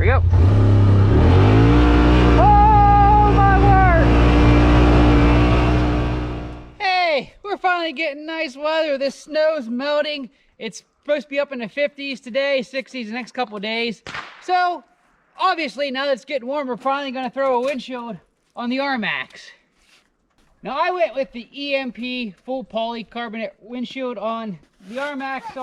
we go. Oh my word! Hey, we're finally getting nice weather. This snow's melting. It's supposed to be up in the 50s today, 60s the next couple of days. So obviously now that it's getting warm, we're finally going to throw a windshield on the Rmax. Now I went with the EMP full polycarbonate windshield on the Rmax.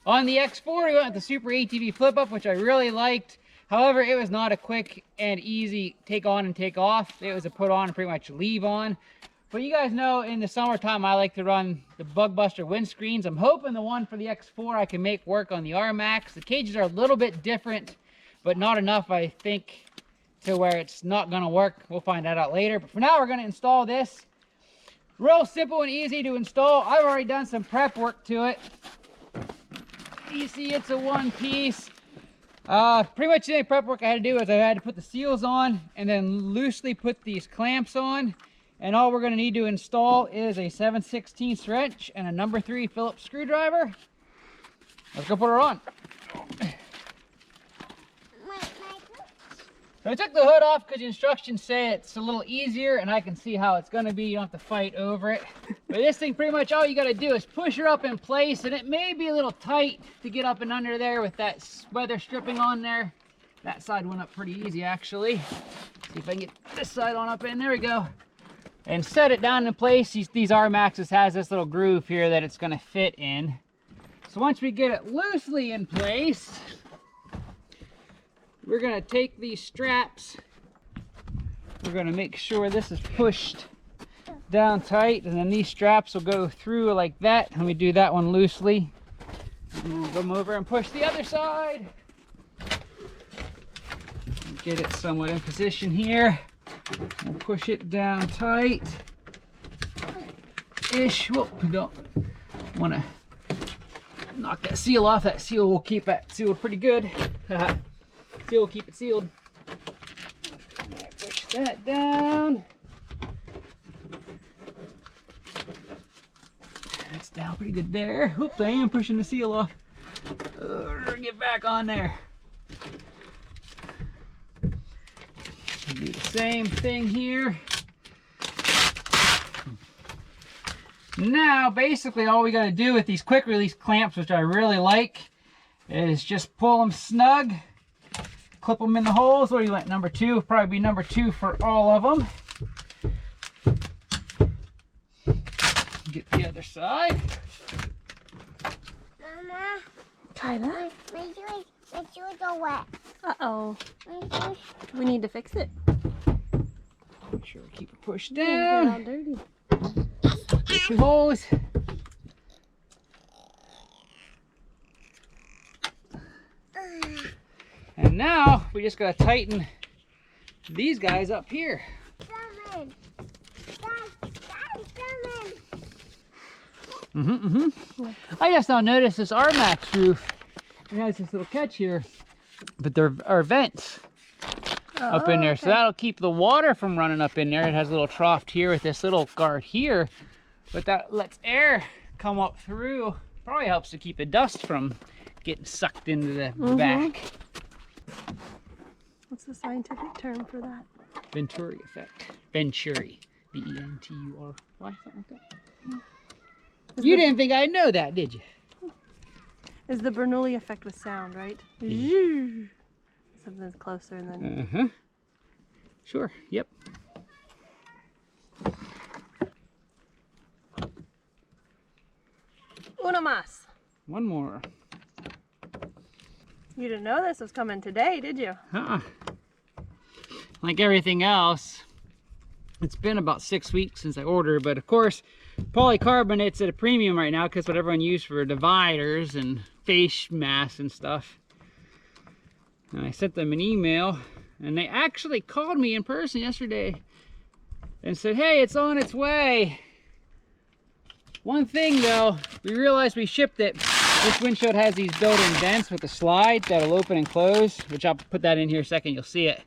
On the X4 we went with the Super ATV flip up, which I really liked. However, it was not a quick and easy take on and take off. It was a put on and pretty much leave on. But you guys know in the summertime I like to run the Bug Buster windscreens. I'm hoping the one for the X4 I can make work on the Rmax. The cages are a little bit different, but not enough, I think, to where it's not going to work. We'll find that out later. But for now, we're going to install this. Real simple and easy to install. I've already done some prep work to it. You see it's a one piece. Pretty much the only prep work I had to do is I had to put the seals on and then loosely put these clamps on. And all we're going to need to install is a 7/16 wrench and a number 3 Phillips screwdriver. Let's go put her on. So I took the hood off because the instructions say it's a little easier and I can see how it's going to be. You don't have to fight over it. But this thing, pretty much all you got to do is push her up in place, and it may be a little tight to get up and under there with that weather stripping on there. That side went up pretty easy actually. See if I can get this side on up in. There we go. And set it down in place. These Rmaxes has this little groove here that it's going to fit in. So once we get it loosely in place, we're going to take these straps. We're going to make sure this is pushed down tight, and then these straps will go through like that. Let me do that one loosely. And we'll come over and push the other side. Get it somewhat in position here. We'll push it down tight ish. Whoop, we don't want to knock that seal off. That seal will keep that sealed pretty good. Seal will keep it sealed. Push that down. That's down pretty good there. Oops, I am pushing the seal off. Get back on there. Do the same thing here. Now, basically all we got to do with these quick release clamps, which I really like, is just pull them snug, clip them in the holes. What do you want, number 2? Probably be number 2 for all of them. Get the other side. Mama, try that. my shoes are wet. Uh-oh. We need to fix it. Make sure we keep it pushed Get down. all dirty. Get 2 holes. And now we just gotta tighten these guys up here. I just now noticed this Rmax roof. It has this little catch here, but there are vents up in there, okay. So that'll keep the water from running up in there. It has a little trough here with this little guard here, but that lets air come up through. Probably helps to keep the dust from getting sucked into the back. What's the scientific term for that? Venturi effect. Venturi. V-E-N-T-U-R-Y, something like that. You didn't think I'd know that, did you? Is the Bernoulli effect with sound, right? Something's closer and then... Sure, yep. Uno más. One more. You didn't know this was coming today, did you? Like everything else, it's been about 6 weeks since I ordered, but of course, polycarbonate's at a premium right now because what everyone uses for dividers and face masks and stuff. And I sent them an email, and they actually called me in person yesterday and said, hey, it's on its way. One thing though, we realized we shipped it. This windshield has these built-in vents with a slide that'll open and close, which I'll put that in here in a second, you'll see it.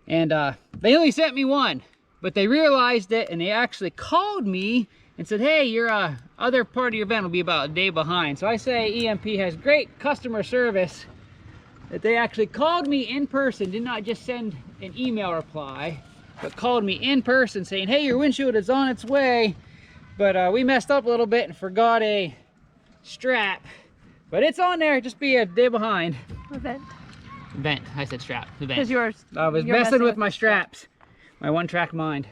And they only sent me one, but they realized it and they actually called me and said, hey, your other part of your vent will be about a day behind. So I say EMP has great customer service that they actually called me in person, did not just send an email reply, but called me in person saying, hey, your windshield is on its way, but we messed up a little bit and forgot a strap, but it's on there, just be a day behind. A vent. Vent, I said strap, the vent. Because yours. I was messing with my straps, my one-track mind.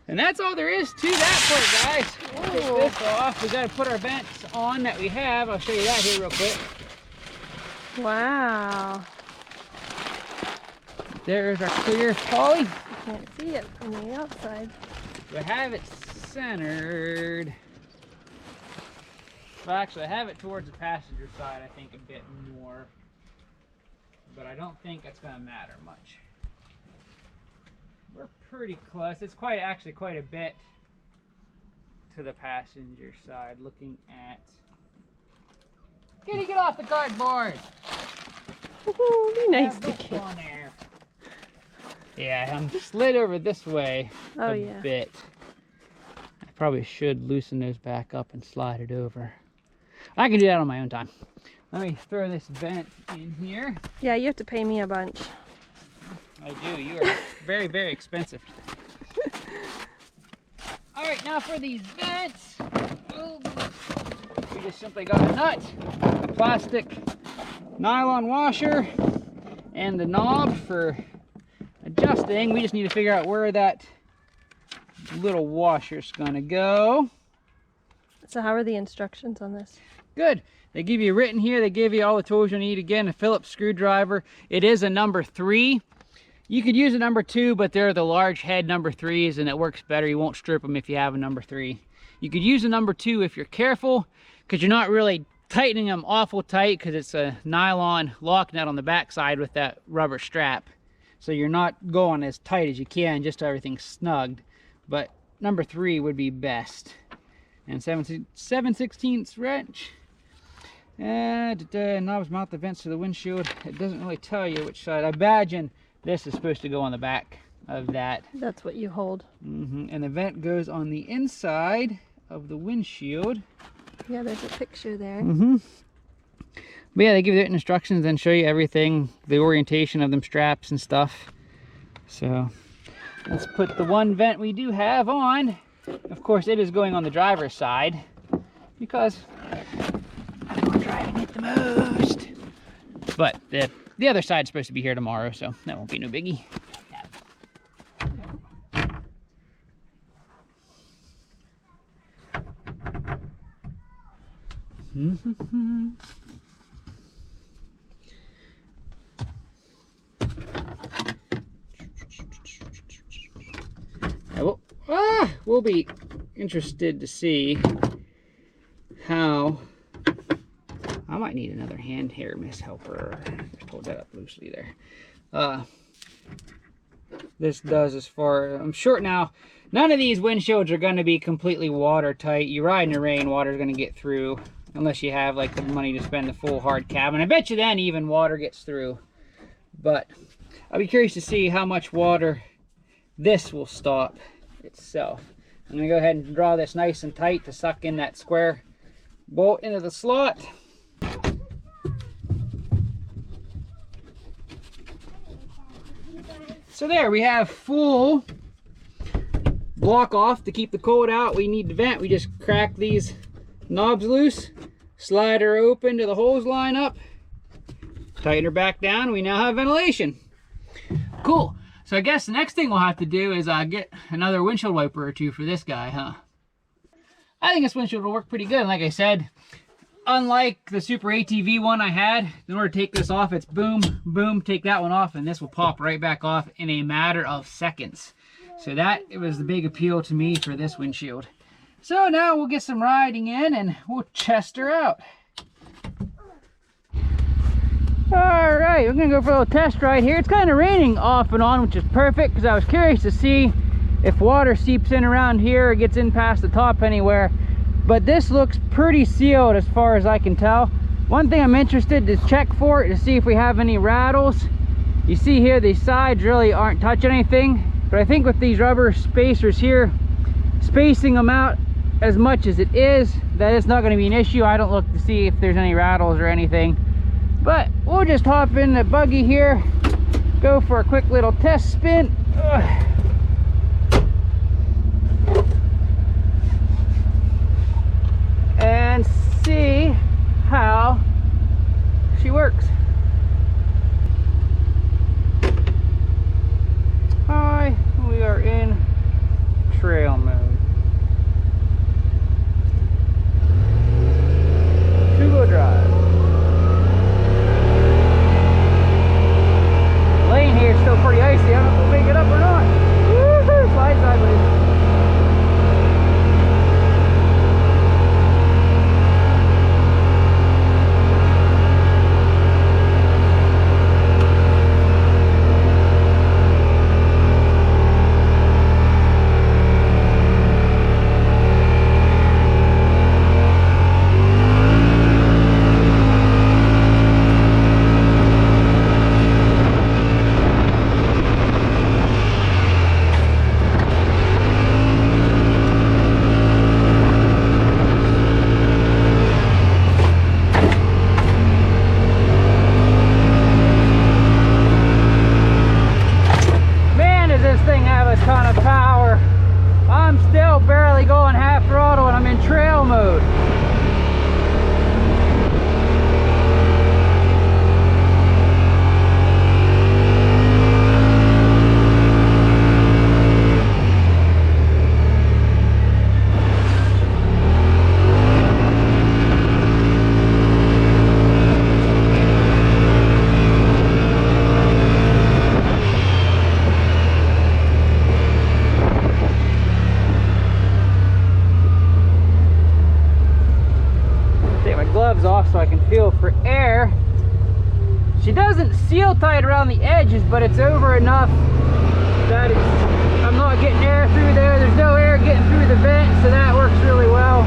And that's all there is to that part, guys. Take this off. We got to put our vents on that we have. I'll show you that here real quick. Wow. There's our clear poly. You can't see it from the outside. We have it centered. Well, actually, I have it towards the passenger side, I think, a bit more. But I don't think it's going to matter much. We're pretty close. It's actually quite a bit to the passenger side, looking at... Kitty, get off the cardboard! Ooh, be nice to Kitty. On there. Yeah, I'm slid over this way a bit. I probably should loosen those back up and slide it over. I can do that on my own time. Let me throw this vent in here. Yeah, you have to pay me a bunch. I do. You are very, very expensive. All right, now for these vents. We just simply got a nut, a plastic nylon washer, and the knob for adjusting. We just need to figure out where that little washer's gonna go. So how are the instructions on this? Good. They give you written here. They give you all the tools you need. Again, a Phillips screwdriver. It is a number 3. You could use a number 2, but they're the large head number 3s, and it works better. You won't strip them if you have a number 3. You could use a number 2 if you're careful, because you're not really tightening them awful tight, because it's a nylon lock nut on the back side with that rubber strap. So you're not going as tight as you can, just so everything's snugged. But number 3 would be best. And 7/16 wrench. Knobs mount the vents to the windshield. It doesn't really tell you which side. I imagine this is supposed to go on the back of that. That's what you hold. And the vent goes on the inside of the windshield. Yeah, there's a picture there. But yeah, they give you the instructions and show you everything, the orientation of them straps and stuff. So let's put the one vent we do have on. Of course, it is going on the driver's side because I'm driving it the most. But the other side's supposed to be here tomorrow, so that won't be no biggie. We'll be interested to see how... I might need another hand here, Miss Helper. Just hold that up loosely there. This does as far... I'm short now. None of these windshields are going to be completely watertight. You ride in the rain, water's going to get through. Unless you have like the money to spend the full hard cabin. I bet you then even water gets through. But I'll be curious to see how much water this will stop itself. I'm going to go ahead and draw this nice and tight to suck in that square bolt into the slot. So there, we have full block off to keep the cold out. We need the vent. We just crack these knobs loose, slide her open to the hose line up, tighten her back down. We now have ventilation. Cool. So I guess the next thing we'll have to do is get another windshield wiper or two for this guy, huh? I think this windshield will work pretty good. Like I said, unlike the Super ATV one I had, in order to take this off, it's boom, boom, take that one off, and this will pop right back off in a matter of seconds. So that was the big appeal to me for this windshield. So now we'll get some riding in and we'll test her out. All right, we're gonna go for a little test ride here. It's kind of raining off and on, which is perfect because I was curious to see if water seeps in around here or gets in past the top anywhere. But this looks pretty sealed as far as I can tell. One thing I'm interested to check for to see if we have any rattles. You see here, these sides really aren't touching anything, but I think with these rubber spacers here, spacing them out as much as it is, that it's not going to be an issue. I don't look to see if there's any rattles or anything, but we'll just hop in the buggy here, go for a quick little test spin. And see how she works. Hi, we are in trail mode. Two-wheel drive. Lane here is still pretty icy. I don't know if we'll make it up or not. Woo-hoo! Slide sideways. Off so I can feel for air. She doesn't seal tight around the edges, but it's over enough that I'm not getting air through there. There's no air getting through the vent, so that works really well.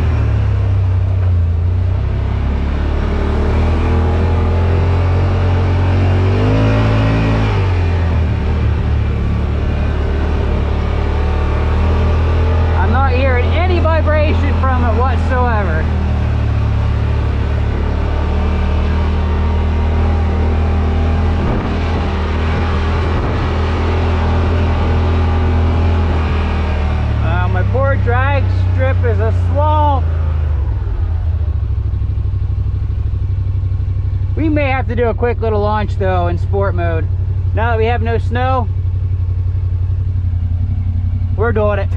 I'm not hearing any vibration from it whatsoever. Poor drag strip is a swamp. We may have to do a quick little launch though in sport mode. Now that we have no snow, we're doing it.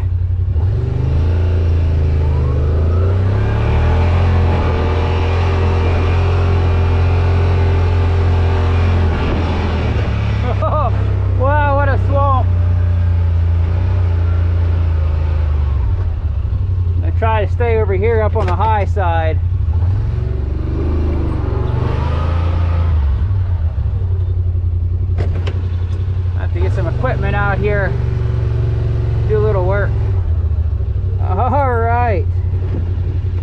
Wow, what a swamp. Try to stay over here up on the high side. I have to get some equipment out here, do a little work. Alright,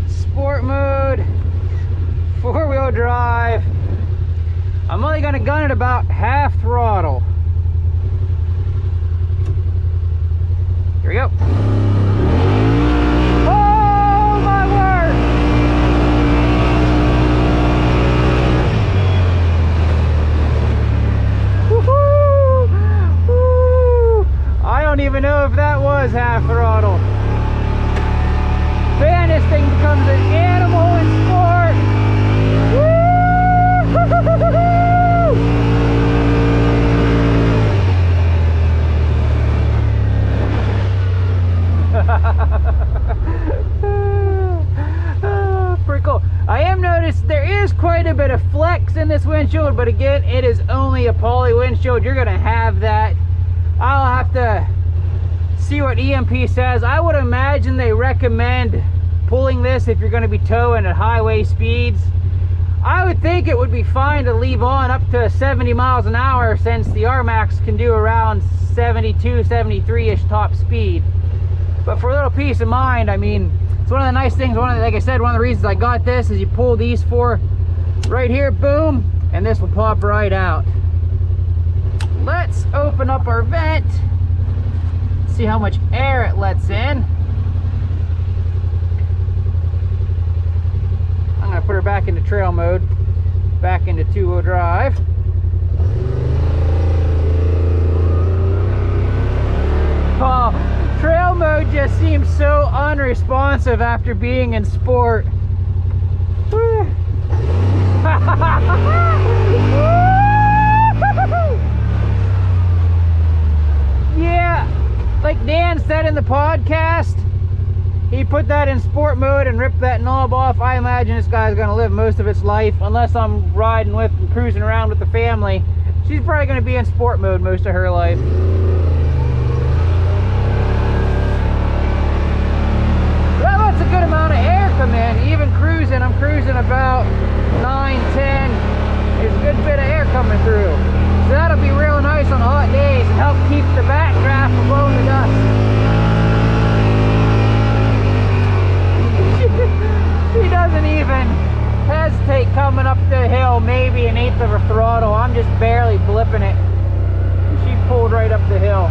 sport mode, 4-wheel drive. I'm only going to gun it about half throttle. Here we go. I don't even know if that was half throttle. Man, this thing becomes an animal in sport. Pretty cool. I am noticed there is quite a bit of flex in this windshield, but again, it is only a poly windshield. You're gonna have that. I'll have to see what EMP says. I would imagine they recommend pulling this if you're going to be towing at highway speeds. I would think it would be fine to leave on up to 70 miles an hour, since the Rmax can do around 72, 73-ish top speed. But for a little peace of mind, I mean, it's one of the nice things, like I said, one of the reasons I got this is you pull these four right here, boom, and this will pop right out. Let's open up our vent, see how much air it lets in. I'm going to put her back into trail mode, back into 2-wheel drive. expensive after being in sport. Yeah, like Dan said in the podcast, he put that in sport mode and ripped that knob off. I imagine this guy's gonna live most of its life, unless I'm riding with and cruising around with the family. She's probably gonna be in sport mode most of her life. That lets a good amount of air come in. Even cruising, I'm cruising about 9, 10. There's a good bit of air coming through. So that'll be real nice on hot days and help keep the backdraft from blowing the dust. She doesn't even hesitate coming up the hill, maybe an eighth of her throttle. I'm just barely blipping it. She pulled right up the hill.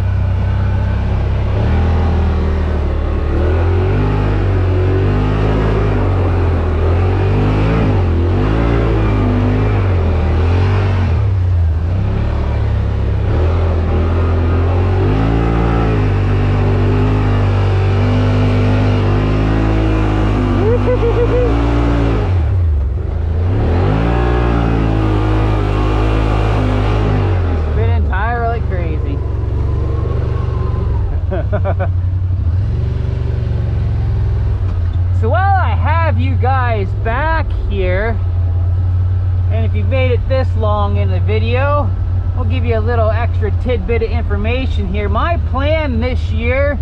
Spinning tire like crazy. So while I have you guys back here, and if you've made it this long in the video, I'll give you a little extra tidbit of information here. My plan this year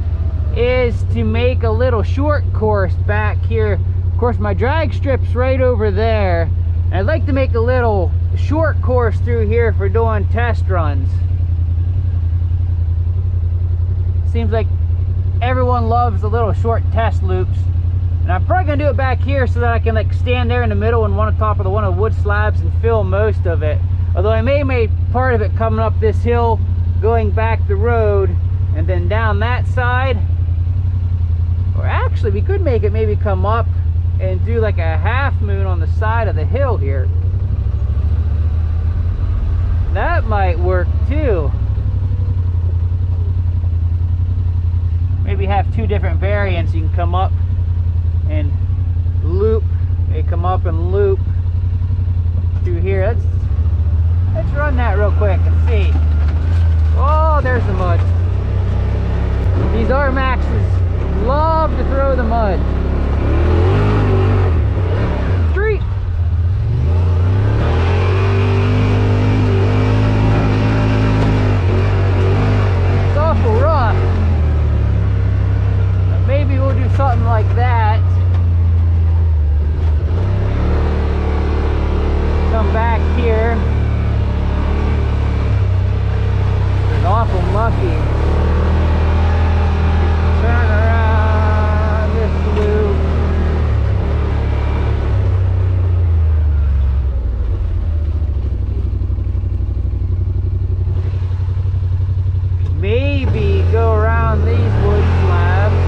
is to make a little short course back here. Of course, my drag strip's right over there. And I'd like to make a little short course through here for doing test runs. Seems like everyone loves the little short test loops. And I'm probably gonna do it back here so that I can like stand there in the middle and one on top of one of the wood slabs and film most of it. Although I may make part of it coming up this hill, going back the road, and then down that side. Or actually, we could make it maybe come up and do like a half moon on the side of the hill here. That might work too. Maybe have two different variants. You can come up and loop. They come up and loop through here. Let's run that real quick and see. Oh, there's the mud. These Rmaxes love to throw the mud. Street. It's awful rough. But maybe we'll do something like that. Come back here. It's awful mucky. Turn around this loop. Maybe go around these wood slabs.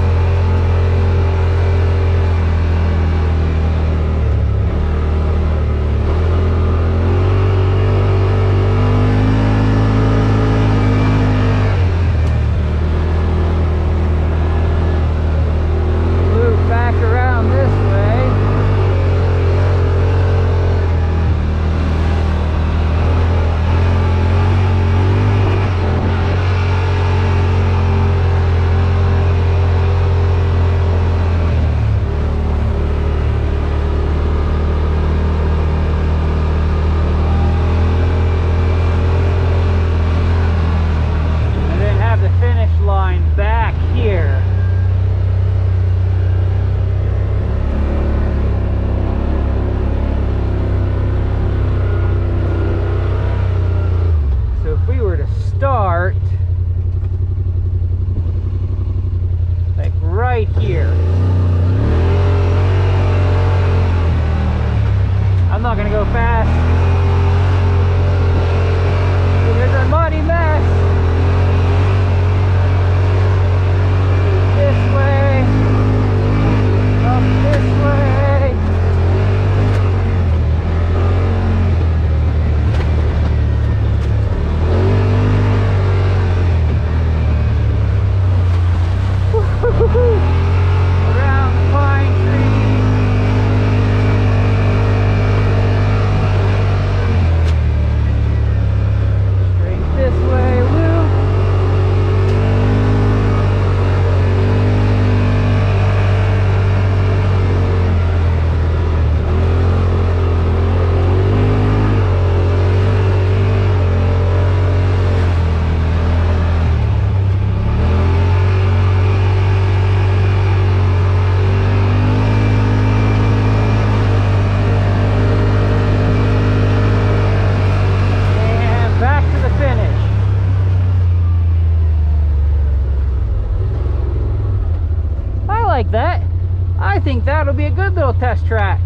good little test track.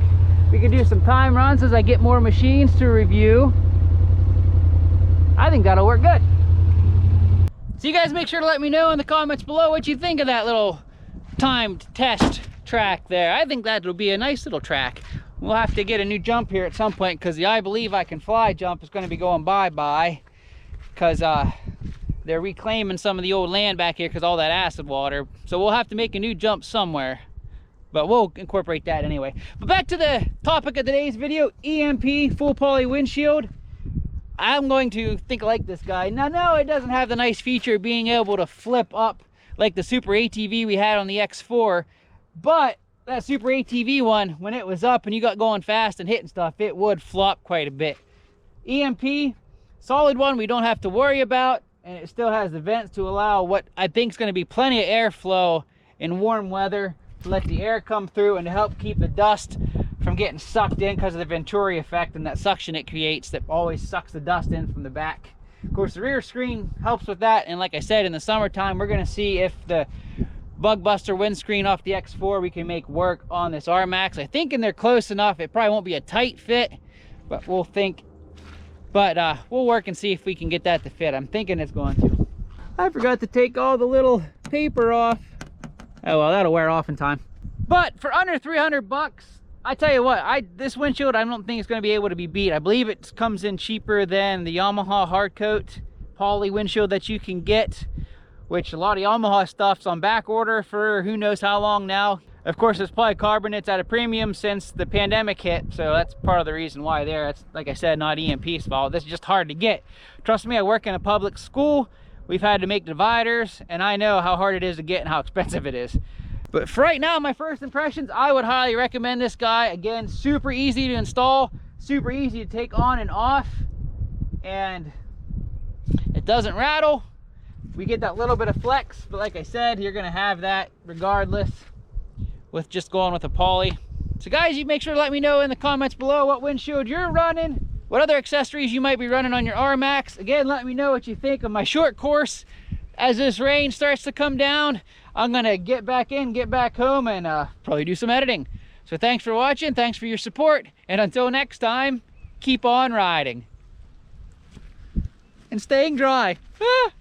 We can do some time runs as I get more machines to review. I think that'll work good. So you guys make sure to let me know in the comments below what you think of that little timed test track there. I think that'll be a nice little track. We'll have to get a new jump here at some point because the I Believe I Can Fly jump is going to be going bye-bye because they're reclaiming some of the old land back here because all that acid water. So we'll have to make a new jump somewhere, but we'll incorporate that anyway. But back to the topic of today's video, EMP full poly windshield. I'm going to think like this guy. Now, no, it doesn't have the nice feature of being able to flip up like the Super ATV we had on the X4, but that Super ATV one, when it was up and you got going fast and hitting stuff, it would flop quite a bit. EMP, solid one we don't have to worry about, and it still has the vents to allow what I think is going to be plenty of airflow in warm weather to let the air come through and to help keep the dust from getting sucked in because of the Venturi effect and that suction it creates that always sucks the dust in from the back. Of course, the rear screen helps with that, and like I said, in the summertime we're going to see if the Bug Buster windscreen off the X4 we can make work on this Rmax. I think they're close enough. It probably won't be a tight fit, but we'll think. But we'll work and see if we can get that to fit. I'm thinking it's going to. I forgot to take all the little paper off. Oh well, that'll wear off in time. But for under 300 bucks, I tell you what, this windshield I don't think it's going to be able to be beat. I believe it comes in cheaper than the Yamaha hard coat poly windshield that you can get, which a lot of Yamaha stuff's on back order for who knows how long now. Of course, it's polycarbonate's at a premium since the pandemic hit, so that's part of the reason why there. It's, like I said, not EMP's fault. This is just hard to get. Trust me, I work in a public school. We've had to make dividers, and I know how hard it is to get and how expensive it is. But for right now, my first impressions, I would highly recommend this guy. Again, super easy to install, super easy to take on and off, and it doesn't rattle. We get that little bit of flex, but like I said, you're gonna have that regardless with just going with a poly. So guys, you make sure to let me know in the comments below what windshield you're running, what other accessories you might be running on your Rmax. Again, let me know what you think of my short course. As this rain starts to come down, I'm gonna get back in, get back home, and probably do some editing. So thanks for watching, thanks for your support, and until next time, keep on riding. And staying dry. Ah!